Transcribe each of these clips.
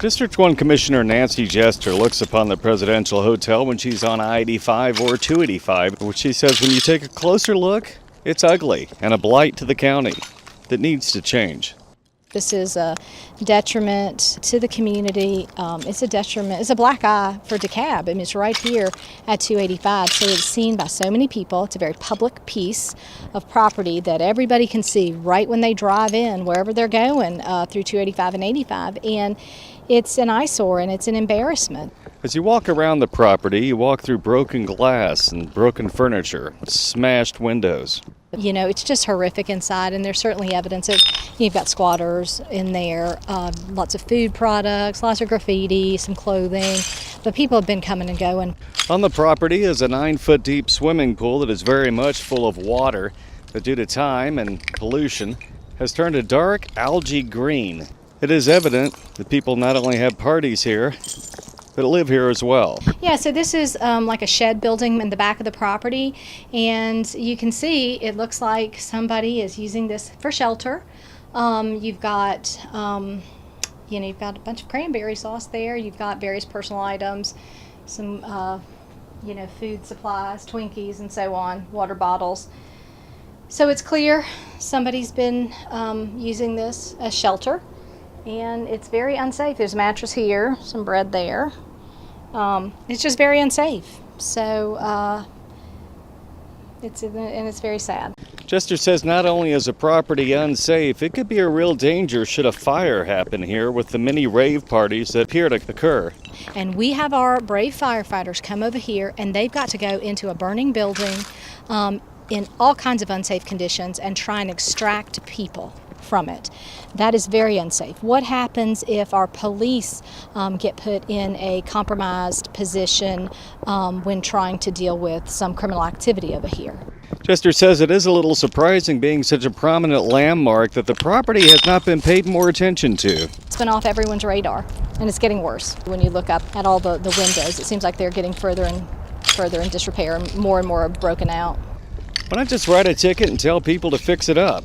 District 1 Commissioner Nancy Jester looks upon the Presidential Hotel when she's on I-85 or 285, which she says when you take a closer look, it's ugly and a blight to the county that needs to change. This is a detriment to the community. It's a detriment. It's a black eye for DeKalb. I mean, it's right here at 285, so it's seen by so many people. It's a very public piece of property that everybody can see right when they drive in, wherever they're going through 285 and 85. And it's an eyesore and it's an embarrassment. As you walk around the property, you walk through broken glass and broken furniture, smashed windows. You know, it's just horrific inside, and there's certainly evidence of, you've got squatters in there, lots of food products, lots of graffiti, some clothing, but people have been coming and going. On the property is a 9-foot deep swimming pool that is very much full of water that, due to time and pollution, has turned a dark algae green. It is evident that people not only have parties here, but live here as well. Yeah, so this is like a shed building in the back of the property, and you can see it looks like somebody is using this for shelter. You've got, you've got a bunch of cranberry sauce there. You've got various personal items, some, food supplies, Twinkies, and so on, water bottles. So it's clear somebody's been using this as shelter. And it's very unsafe. There's a mattress here, some bread there. It's just very unsafe. So it's very sad. Jester says not only is a property unsafe, it could be a real danger should a fire happen here with the many rave parties that appear to occur. And we have our brave firefighters come over here, and they've got to go into a burning building in all kinds of unsafe conditions and try and extract people from it. That is very unsafe. What happens if our police get put in a compromised position when trying to deal with some criminal activity over here? Jester says it is a little surprising, being such a prominent landmark, that the property has not been paid more attention to. It's been off everyone's radar, and it's getting worse. When you look up at all the windows, it seems like they're getting further and further in disrepair, and more are broken out. Why not just write a ticket and tell people to fix it up?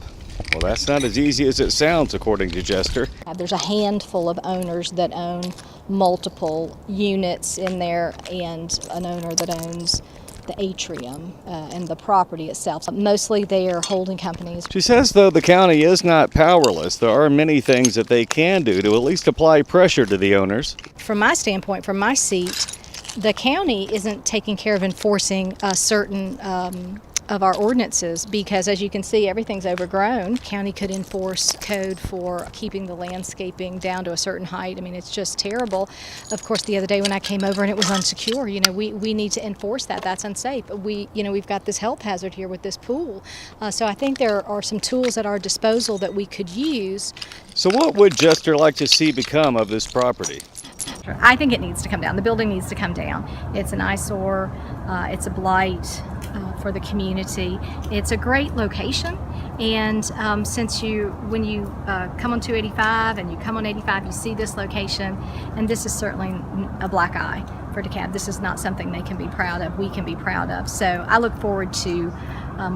Well, that's not as easy as it sounds, according to Jester. There's a handful of owners that own multiple units in there, and an owner that owns the atrium and the property itself. Mostly they are holding companies. She says, though, the county is not powerless. There are many things that they can do to at least apply pressure to the owners. From my standpoint, from my seat, the county isn't taking care of enforcing certain of our ordinances, because as you can see, everything's overgrown. County could enforce code for keeping the landscaping down to a certain height. I mean, it's just terrible. Of course, the other day when I came over and it was unsecure, we need to enforce that. That's unsafe. We've got this health hazard here with this pool. So I think there are some tools at our disposal that we could use. So what would Jester like to see become of this property? I think it needs to come down. The building needs to come down. It's an eyesore. It's a blight for the community. It's a great location, and when you come on 285 and you come on 85, you see this location, and this is certainly a black eye for DeKalb. This is not something they can be proud of, we can be proud of. So I look forward to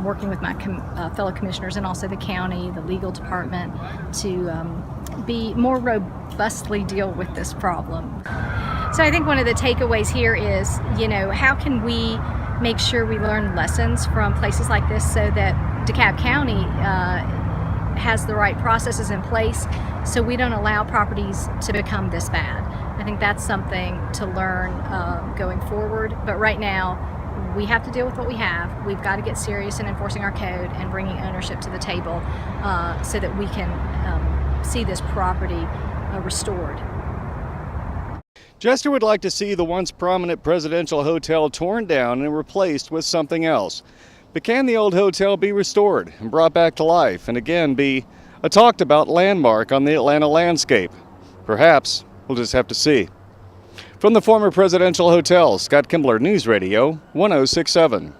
working with my fellow commissioners and also the county, the legal department, to be more robustly deal with this problem. So I think one of the takeaways here is, how can we make sure we learn lessons from places like this so that DeKalb County has the right processes in place so we don't allow properties to become this bad. I think that's something to learn going forward. But right now, we have to deal with what we have. We've got to get serious in enforcing our code and bringing ownership to the table so that we can see this property restored. Jester would like to see the once prominent Presidential Hotel torn down and replaced with something else. But can the old hotel be restored and brought back to life and again be a talked about landmark on the Atlanta landscape? Perhaps. We'll just have to see. From the former Presidential Hotel, Scott Kimbler, News Radio 1067.